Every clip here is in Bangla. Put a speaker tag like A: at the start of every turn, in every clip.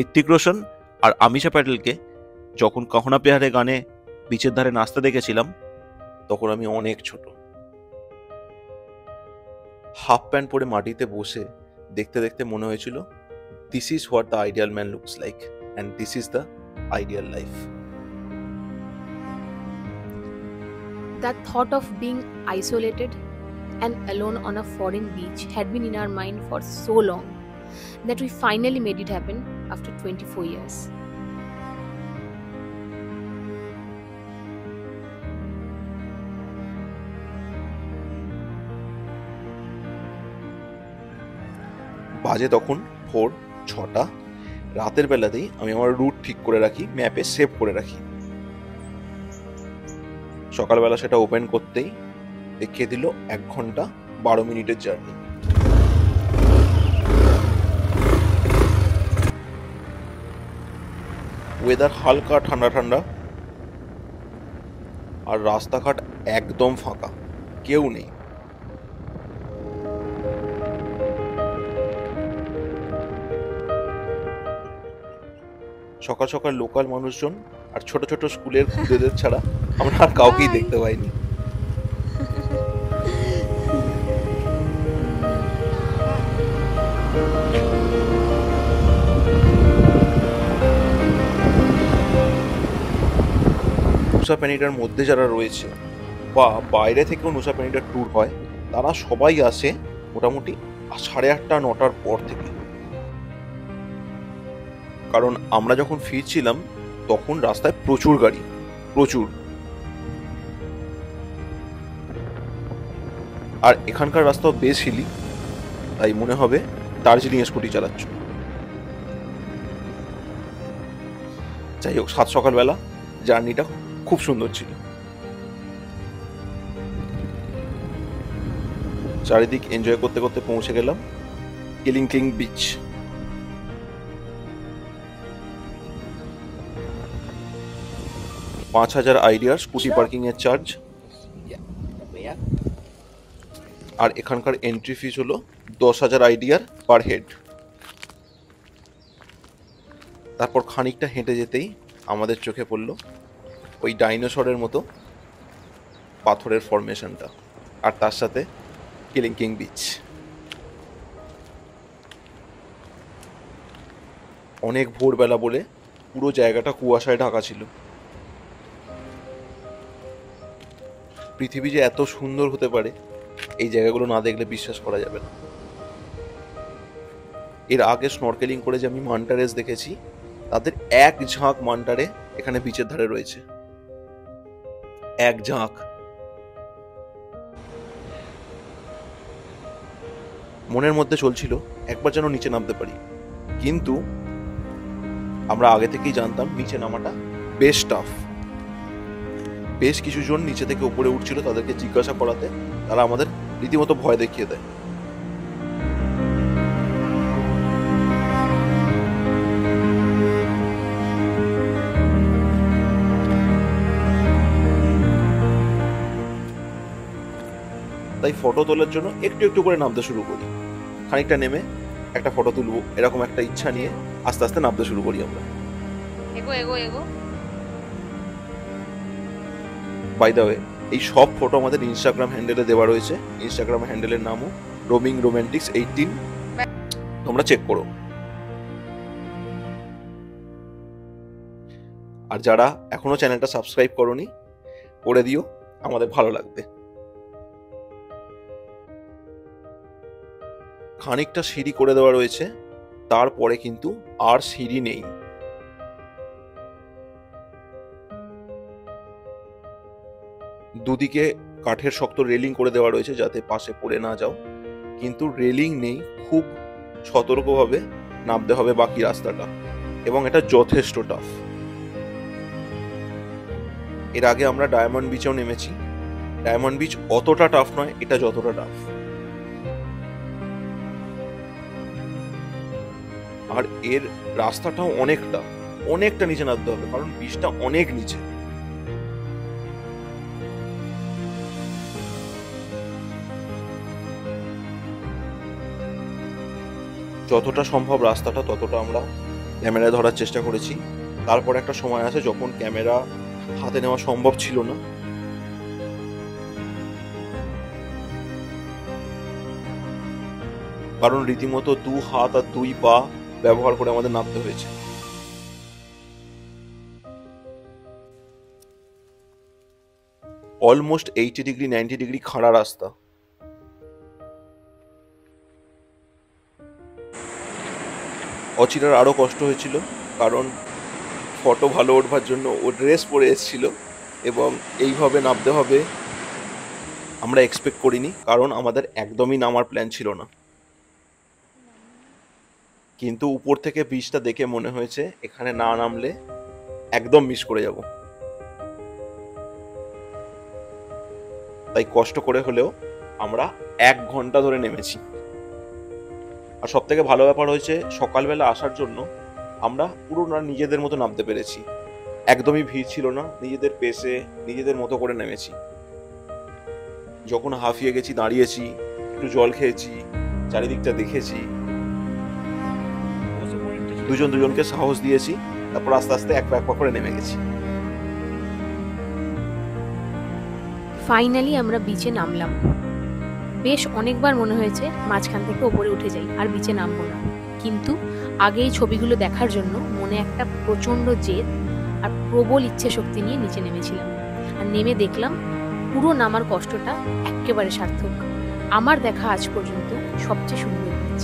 A: ঋত্বিক রোশন আর আমিষা প্যাটেলকে যখন কাহনা পেহারে গানে বিচের ধারে নাচতে দেখেছিলাম তখন আমি অনেক ছোট। হাফ প্যান্ট পরে মাটিতে বসে দেখতে দেখতে মনে হয়েছিল this is what the ideal man looks like and this is the ideal life.
B: That thought of being isolated and alone on a foreign beach had been in our mind for so long that we finally made it happen after 24 years.
A: বাজে তখন ভোর 6টা। রাতের বেলাতেই আমি আমার রুট ঠিক করে রাখি, ম্যাপে সেভ করে রাখি। সকালবেলা সেটা ওপেন করতেই দেখিয়ে দিল 1 ঘন্টা 12 মিনিটের জার্নি। ওয়েদার হালকা ঠান্ডা ঠান্ডা, আর রাস্তাঘাট একদম ফাঁকা, কেউ নেই। সকাল সকাল লোকাল মানুষজন আর ছোট ছোট স্কুলের খুদেদের ছাড়া আমরা আর কাউকেই দেখতে পাইনি। নুসা প্যানিটার মধ্যে যারা রয়েছে বা বাইরে থেকেও নুসা প্যানিটার ট্যুর হয়, তারা সবাই আসে মোটামুটি 8:30 9টার পর থেকে। কারণ আমরা যখন ফিরছিলাম তখন রাস্তায় প্রচুর গাড়ি, প্রচুর। আর এখানকার রাস্তাও বেশ হিলি, তাই মনে হবে দার্জিলিং স্কুটি চালাচ্ছ। যাই হোক, সাত সকালবেলা জার্নিটা খুব সুন্দর ছিল। চারিদিক এনজয় করতে করতে পৌঁছে গেলাম কেলিংক্লিং বিচ। $5,000 আইডিয়ার স্কুটি পার্কিং এর চার্জ, আর এখানকার এন্ট্রি ফিস হলো 10,000 আইডিয়ার পার হেড। তারপর খানিকটা হেঁটে যেতেই আমাদের চোখে পড়লো ওই ডাইনোসরের মতো পাথরের ফরমেশনটা, আর তার সাথে কেলিংক্লিং বিচ। অনেক ভোরবেলা বলে পুরো জায়গাটা কুয়াশায় ঢাকা ছিল। পৃথিবী যে এত সুন্দর হতে পারে এই জায়গাগুলো না দেখলে বিশ্বাস করা যাবে না। এর আগে স্নরকেলিং করে যে আমি মান্টারেস দেখেছি, তাদের এক ঝাঁক মান্টারে এখানে বিচের ধারে রয়েছে, এক ঝাঁক। মনের মধ্যে চলছিল একবার যেন নিচে নামতে পারি, কিন্তু আমরা আগে থেকেই জানতাম নিচে নামাটা বেশ টাফ। বেশ কিছু জন নিচে থেকে উপরে উঠছিল, তাদেরকে জিজ্ঞাসা করাতে তারা আমাদের রীতিমতো ভয় দেখিয়ে দেয়। তাই ফটো তোলার জন্য একটু একটু করে নামতে শুরু করি। খানিকটা নেমে একটা ফটো তুলবো, এরকম একটা ইচ্ছা নিয়ে আস্তে আস্তে নামতে শুরু করি আমরা। বাই দ্য ওয়ে, এই সব ফটো আমাদের ইনস্টাগ্রাম হ্যান্ডেলে দেওয়া রয়েছে। ইনস্টাগ্রাম হ্যান্ডেলের নামও রোমিং রোম্যান্টিক্স 18, তোমরা চেক করো। আর যারা এখনো চ্যানেলটা সাবস্ক্রাইব করোনি, করে দিও, আমাদের ভালো লাগবে। খানিকটা সিঁড়ি করে দেওয়া রয়েছে, তারপরে কিন্তু আর সিঁড়ি নেই। দুদিকে কাঠের শক্ত রেলিং করে দেওয়া রয়েছে যাতে পাশে পড়ে না যাও, কিন্তু রেলিং নেই। খুব সতর্কভাবে নামতে হবে বাকি রাস্তাটা, এবং এটা যথেষ্ট টাফ। এর আগে আমরা ডায়মন্ড বিচেও নেমেছি, ডায়মন্ড বিচ অতটা টাফ নয়, এটা যতটা টাফ। আর এর রাস্তাটাও অনেকটা নিচে নামতে হবে, কারণ বিচটা অনেক নিচে। যতটা সম্ভব রাস্তাটা ততটা আমরা ক্যামেরায় ধরার চেষ্টা করেছি। তারপর একটা সময় আছে যখন ক্যামেরা হাতে নেওয়া সম্ভব ছিল না। কারণ রীতিমতো 2 হাত আর 2 পা ব্যবহার করে আমাদের নামতে হয়েছে। অলমোস্ট 80 ডিগ্রি 90 ডিগ্রি খাড়া রাস্তা। অচিরার আরো কষ্ট হয়েছিল, কারণ ফটো ভালো ওঠবার জন্য ও ড্রেস পরে এসেছিল এবং এইভাবে নামতে হবে আমরা এক্সপেক্ট করিনি, কারণ আমাদের একদমই নামার প্ল্যান ছিল না। কিন্তু উপর থেকে বিচটা দেখে মনে হয়েছে এখানে না নামলে একদম মিস করে যাব। তাই কষ্ট করে হলেও আমরা 1 ঘন্টা ধরে নেমেছি। আর সব থেকে ভালো ব্যাপার হয়েছে সকালবেলা আসার জন্য আমরা পুরো নিজেদের মতো নামতে পেরেছি। একদমই ভিড় ছিল না, নিজেদের পেসে নিজেদের মতো করে নেমেছি। যখন হাঁফিয়ে গেছি দাঁড়িয়েছি, একটু জল খেয়েছি, চারিদিকটা দেখেছি, দুজনকে সাহস দিয়েছি, তারপর আস্তে আস্তে এক পা করে নেমে গেছি।
B: ফাইনালি আমরা বিচে নামলাম। বেশ অনেকবার মনে হয়েছে মাঝখান থেকে ওপরে উঠে যাই, আর বিচে নামবো না, কিন্তু আগে এই ছবিগুলো দেখার জন্য মনে একটা প্রচন্ড জেদ আর প্রবল ইচ্ছে শক্তি নিয়ে নিচে নেমেছিলাম। আর নেমে দেখলাম পুরো নামার কষ্টটা একেবারে সার্থক। আমার দেখা আজ পর্যন্ত সবচেয়ে সুন্দর বিচ।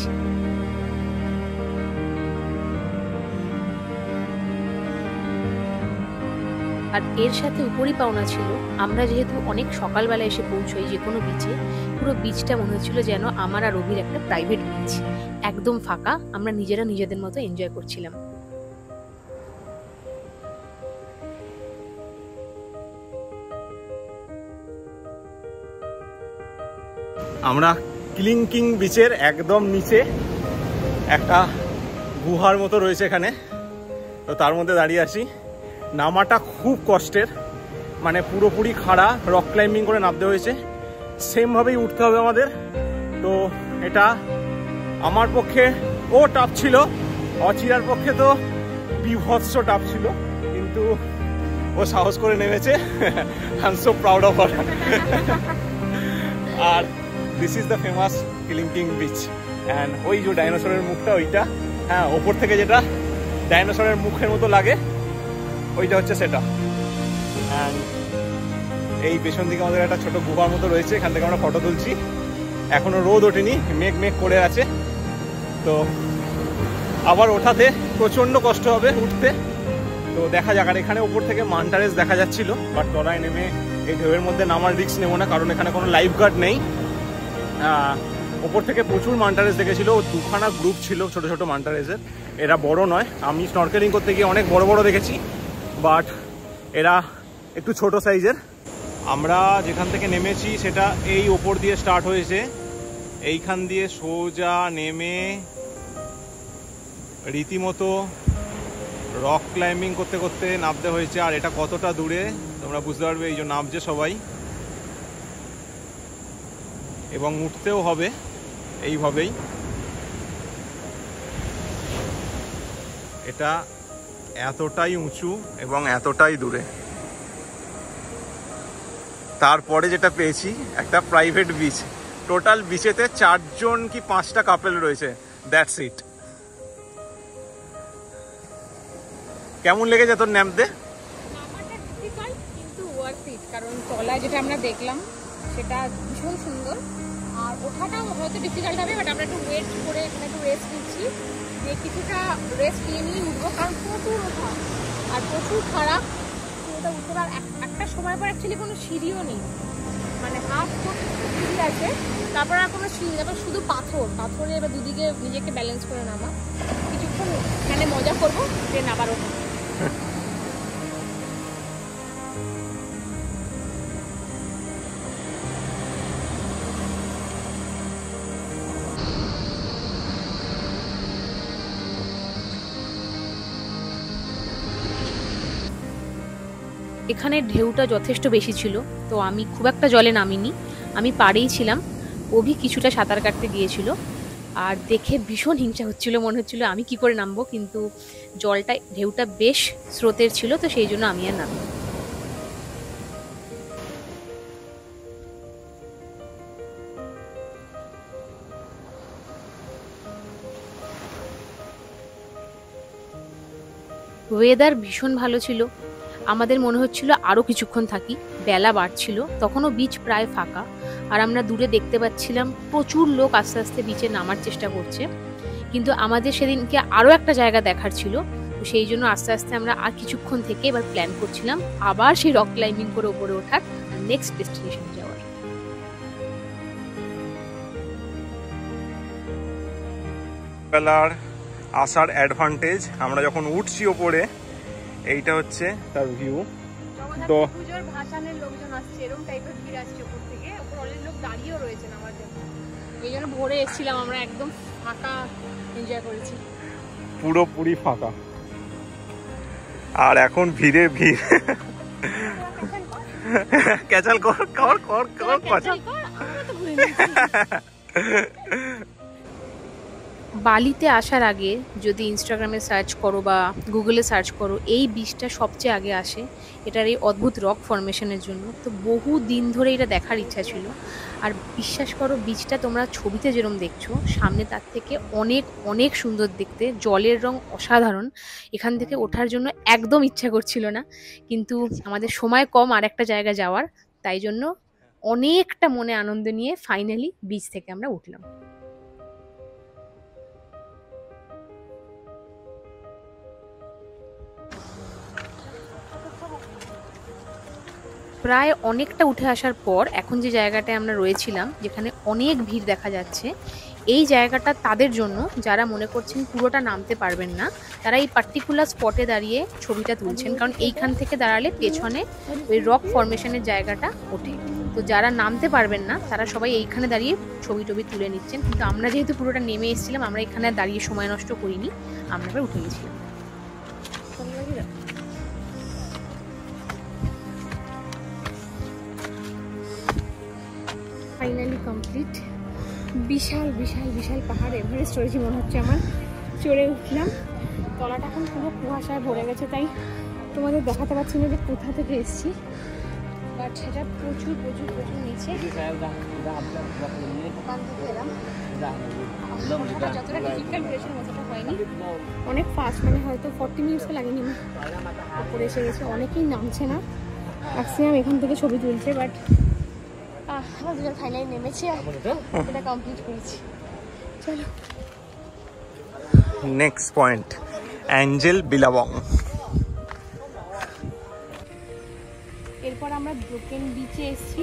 B: আর এর সাথে উপরই পাওনা ছিল, আমরা যেহেতু অনেক সকালবেলা এসে পৌঁছই যে কোনো বিচে, পুরো বিচটা মনে হচ্ছিল যেন আমার আর রবির একটা প্রাইভেট বিচ। একদম ফাঁকা, আমরা নিজেরা নিজেদের মতো এনজয় করছিলাম।
C: আমরা ক্লিংকিং বিচের একদম নিচে একটা গুহার মতো রয়েছে এখানে, তো তার মধ্যে দাঁড়িয়ে আছি। নামাটা খুব কষ্টের, মানে পুরোপুরি খাড়া, রক ক্লাইম্বিং করে নামতে হয়েছে, সেমভাবেই উঠতে হবে আমাদের। তো এটা আমার পক্ষে ও টাফ ছিল, অচিরার পক্ষে তো বিভৎস টাফ ছিল, কিন্তু ও সাহস করে নেমেছে। I am so proud of her. আর this is the famous Kelingking beach. And ওই যে ডাইনোসরের মুখটা, ওইটা, হ্যাঁ, ওপর থেকে যেটা ডাইনোসরের মুখের মতো লাগে ওইটা হচ্ছে সেটা। অ্যান্ড এই পেছন দিকে আমাদের একটা ছোট গুহার মতো রয়েছে, এখান থেকে আমরা ফটো তুলছি। এখনো রোদ ওঠেনি, মেঘ করে আছে, তো আবার ওঠাতে প্রচণ্ড কষ্ট হবে উঠতে। তো দেখা যাক। আর এখানে উপর থেকে মান্টারেস দেখা যাচ্ছিল, বাট তলায় নেমে এই ঢেউয়ের মধ্যে নামার রিস্ক নেবো না, কারণ এখানে কোনো লাইফ গার্ড নেই। ওপর থেকে প্রচুর মান্টারেস দেখেছিল, 2খানা গ্রুপ ছিল ছোট ছোট মান্টারেসের। এরা বড় নয়, আমি স্নরকেলিং করতে গিয়ে অনেক বড় বড় দেখেছি, বাট এরা একটু ছোট সাইজের। আমরা যেখান থেকে নেমেছি সেটা এই ওপর দিয়ে স্টার্ট হয়েছে, এইখান দিয়ে সোজা নেমে রীতিমতো রক ক্লাইম্বিং করতে করতে নামতে হয়েছে। আর এটা কতটা দূরে তোমরা বুঝতে পারবে এই যে নামছে সবাই, এবং উঠতেও হবে এইভাবেই। এটা এতটাই উঁচু এবং এতটাই দূরে। তারপরে যেটা পেয়েছি একটা প্রাইভেট বিচ। টোটাল বিচেতে 4 জন কি 5টা কাপল রয়েছে, দ্যাটস ইট। কেমন লেগেছে তোর নামতে?
D: নামাটা ডিফিকাল্ট কিন্তু ওয়ার্থ ইট, কারণ তলায় যেটা আমরা দেখলাম সেটা ভীষণ সুন্দর। আর ওঠাটাও হয়তো ডিফিকাল্ট হবে, বাট আমরা একটু ওয়েট করে এখানে একটু রেস্ট নিচ্ছি, যে কিছুটা রেস্ট নিয়ে উঠবো, কারণ প্রচুর ওঠা আর প্রচুর খারাপ। ওটা উঠতে পার একটা সময় পর অ্যাকচুয়ালি কোনো সিঁড়িও নেই, মানে হাফ ফুট সিঁড়ি আছে, তারপর আর কোনো সিঁড়ি, তারপর শুধু পাথরে এবার দুদিকে নিজেকে ব্যালেন্স করে নামা। কিছুক্ষণ এখানে মজা করবো, যে নাবার ওঠা।
B: এখানে ঢেউটা যথেষ্ট বেশি ছিল, তো আমি খুব একটা জলে নামিনি, আমি পাড়েই ছিলাম। অভি কিছুটা সাঁতার কাটতে গিয়েছিল, আর দেখে ভীষণ হিংসা হচ্ছিল, মনে হচ্ছিল আমি কি করে নামবো, কিন্তু ঢেউটা বেশ স্রোতের ছিল, তো সেই জন্য আমি আর নামি। ওয়েদার ভীষণ ভালো ছিল, আমাদের মনে হচ্ছিল আরও কিছুক্ষণ থাকি। বেলা বাড়ছিল, তখনও বিচ প্রায় ফাঁকা, আর আমরা দূরে দেখতে পাচ্ছিলাম প্রচুর লোক আস্তে আস্তে বিচে নামার চেষ্টা করছে। কিন্তু আমাদের সেদিনকে আরও একটা জায়গা দেখার ছিল, তো সেই জন্য আস্তে আস্তে আমরা আর কিছুক্ষণ থেকে এবার প্ল্যান করছিলাম আবার সেই রক ক্লাইম্বিং করে ওপরে ওঠার আর নেক্সট ডেস্টিনেশনে যাওয়ার।
C: বেলার আসার অ্যাডভান্টেজ, আমরা যখন উঠছি ওপরে, এইটা হচ্ছে তার ভিউ। তো
B: পুজোর ভাসানের লোকজন আসছে, এরকম টাইপের ভিড় আসছে উপর থেকে, উপর অনেক লোক দাঁড়িয়েও রয়েছেন আমার জন্য। এই জন্য ভোরে এসেছিলাম আমরা, একদম ফাঁকা এনজয় করেছি,
C: পুরোপুরি ফাঁকা। আর এখন ভিড়ে ভিড়। ক্যাচাল কর কর কর কর
B: আমরা তো ঘুরে নিয়েছি। বালিতে আসার আগে যদি ইনস্টাগ্রামে সার্চ করো বা গুগলে সার্চ করো, এই বীজটা সবচেয়ে আগে আসে এটার এই অদ্ভুত রক ফরমেশনের জন্য। তো বহু দিন ধরে এটা দেখার ইচ্ছা ছিল, আর বিশ্বাস করো বীজটা তোমরা ছবিতে যেরকম দেখছো, সামনে তার থেকে অনেক অনেক সুন্দর দেখতে, জলের রং অসাধারণ। এখান থেকে ওঠার জন্য একদম ইচ্ছা করছিল না, কিন্তু আমাদের সময় কম আর একটা জায়গা যাওয়ার, তাই জন্য অনেকটা মনে আনন্দ নিয়ে ফাইনালি বীজ থেকে আমরা উঠলাম। প্রায় অনেকটা উঠে আসার পর এখন যে জায়গাটায় আমরা রয়েছিলাম, যেখানে অনেক ভিড় দেখা যাচ্ছে, এই জায়গাটা তাদের জন্য যারা মনে করছেন পুরোটা নামতে পারবেন না, তারা এই পার্টিকুলার স্পটে দাঁড়িয়ে ছবিটা তুলছেন, কারণ এইখান থেকে দাঁড়ালে পেছনে ওই রক ফরমেশনের জায়গাটা ওঠে। তো যারা নামতে পারবেন না তারা সবাই এইখানে দাঁড়িয়ে ছবি টবি তুলে নিচ্ছেন, কিন্তু আমরা যেহেতু পুরোটা নেমে এসেছিলাম, আমরা এখানে দাঁড়িয়ে সময় নষ্ট করিনি, আমরা এবার উঠে গেছিলাম। Finally complete. বিশাল বিশাল বিশাল পাহাড়, এভারেস্ট রয়েছে মনে হচ্ছে আমার। চড়ে উঠলাম, তলাটা এখন পুরো কুয়াশায় ভরে গেছে, তাই তোমাদের দেখাতে পারছি না যে কোথা থেকে এসেছি, বাট সেটা প্রচুর প্রচুর প্রচুর নিচে। ওখান থেকে এলাম, যতটা ডিফিকাল্ট হয়েছে অতটা হয়নি, অনেক ফাস্ট, মানে হয়তো 40 মিনিটসও লাগেনি আমি উপরে এসে গেছি। অনেকেই নামছে না, ম্যাক্সিমাম এখান থেকে ছবি তুলছে, বাট আমাদের ফাইনালি নেমেছি আর এটা কমপ্লিট করেছি। চলো
C: নেক্সট পয়েন্ট, অ্যাঞ্জেল বিলাবং।
B: এরপর আমরা ব্রোকেন বিচে এসেছি,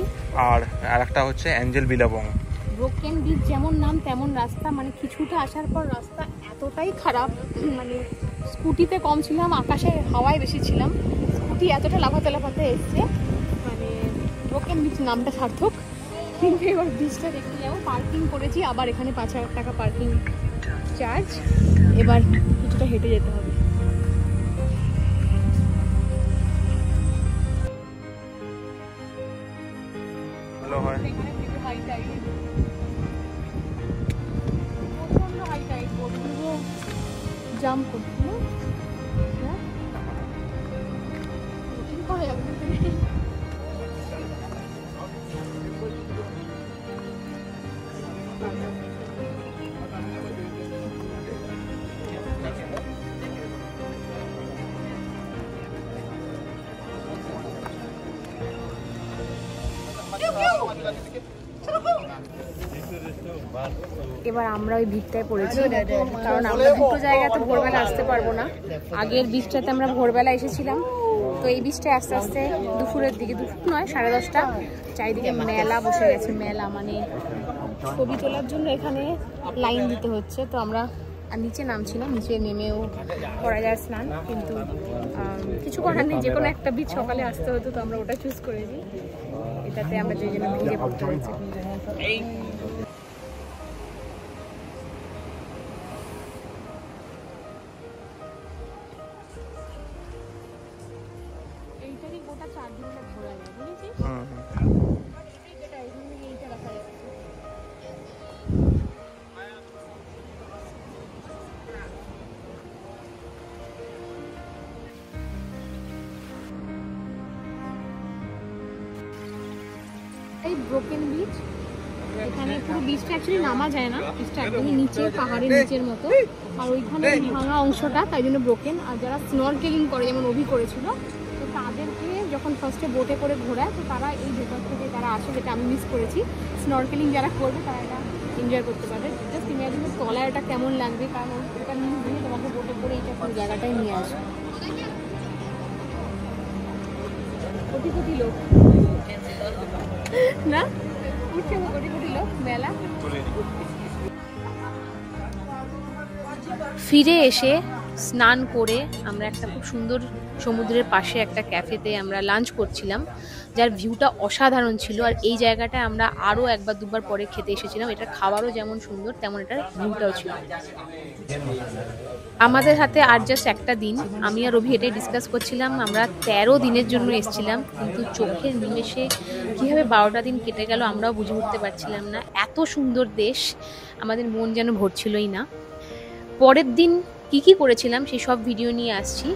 C: আর আরেকটা হচ্ছে অ্যাঞ্জেল বিলাবং।
B: ব্রোকেন বিচ যেমন নাম তেমন রাস্তা, মানে কিছুটা আসার পর রাস্তা এতটাই খারাপ, মানে স্কুটিতে কম ছিলাম, আকাশে হাওয়ায় বেশি ছিলাম, স্কুটি এতটা লাফাতে লাফাতে এসছে, মানে ব্রোকেন বিচ নামটা সার্থক। কিন্তু এবার বিচটা দেখতে যাবো, পার্কিং করেছি, আবার এখানে 5,000 টাকা পার্কিং চার্জ, এবার কিছুটা হেঁটে যেতে হবে।
C: ভালো হয়,
B: হাই টাইড, প্রচন্ড হাই টাইড, বোটগুলো জাম্প করছিল, এবার আমরা ওই ভিড়টায় পড়েছি, কারণ আমরা দুটো জায়গায় তো ভোরবেলা আসতে পারবো না। আগের বীজটাতে আমরা ভোরবেলা এসেছিলাম, তো এই বীজটায় আস্তে আস্তে দুপুরের দিকে, দুপুর নয় 10:30, চারিদিকে মেলা বসে গেছে। মেলা মানে ছবি তোলার জন্য এখানে লাইন দিতে হচ্ছে, তো আমরা আর নিচে নামছি না, নিচে নেমেও করা যায় স্নান, কিন্তু কিছু করার নেই, যে কোনো একটা বীজ সকালে আসতে হতো, তো আমরা ওটা চুজ করেছি। এটাতে আমরা যে জন্য ভিড়ে পড়তে হচ্ছে। এইটারই গোটা 4 দিনটা ঘোরা যায়, বুঝেছিস? এইটা রাখা যাচ্ছে।
D: এই ব্রোকেন বিচ, এখানে পুরো বিচটা অ্যাকচুয়ালি নামা যায় না, বিচটা একদমই নিচে, পাহাড়ের নিচের মতো, আর ওইখানে ভাঙা অংশটা তাই জন্য ব্রোকেন। আর যারা স্নরকেলিং করে, যেমন অভি করেছিল, তো তাদেরকে যখন ফার্স্টে বোটে করে ঘোরায়, তো তারা এই ভেতর থেকে তারা আসে, যেটা আমি মিস করেছি। স্নরকেলিং যারা করবে তারা এটা এনজয় করতে পারবে। জাস্ট ইমাজিন তলায় এটা কেমন লাগবে, কারণ ওটা নিয়ে দিয়ে তোমাকে বোটে করে এইটা পুরো জায়গাটায় নিয়ে আসে। কোটি কোটি লোক না উঠছে, কোটি কোটি লোক মেলা।
B: ফিরে এসে স্নান করে আমরা একটা খুব সুন্দর সমুদ্রের পাশে একটা ক্যাফেতে আমরা লাঞ্চ করছিলাম, যার ভিউটা অসাধারণ ছিল। আর এই জায়গাটা আমরা আরও একবার দুবার পরে খেতে এসেছিলাম। এটার খাবারও যেমন সুন্দর তেমন এটার ভিউটাও ছিল। আমাদের হাতে আর জাস্ট একটা দিন, আমি আর রবি এটাই ডিসকাস করছিলাম। আমরা 13 দিনের জন্য এসেছিলাম, কিন্তু চোখের নিমেষে কীভাবে 12টা দিন কেটে গেল আমরাও বুঝে উঠতে পারছিলাম না। এত সুন্দর দেশ, আমাদের মন যেন ভরছিলই না। পরের দিন কি করেছিলাম সেই সব ভিডিও নিয়ে আসছি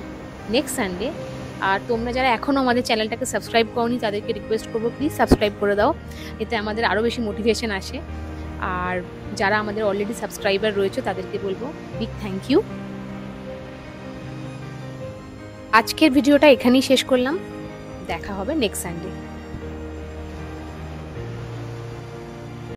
B: নেক্সট সানডে। আর তোমরা যারা এখনও আমাদের চ্যানেলটাকে সাবস্ক্রাইব করোনি তাদেরকে রিকোয়েস্ট করবো, প্লিজ সাবস্ক্রাইব করে দাও, এতে আমাদের আরও বেশি মোটিভেশন আসে। আর যারা আমাদের অলরেডি সাবস্ক্রাইবার রয়েছে তাদেরকে বলবো বিগ থ্যাংক ইউ। আজকের ভিডিওটা এখানেই শেষ করলাম, দেখা হবে নেক্সট সানডে।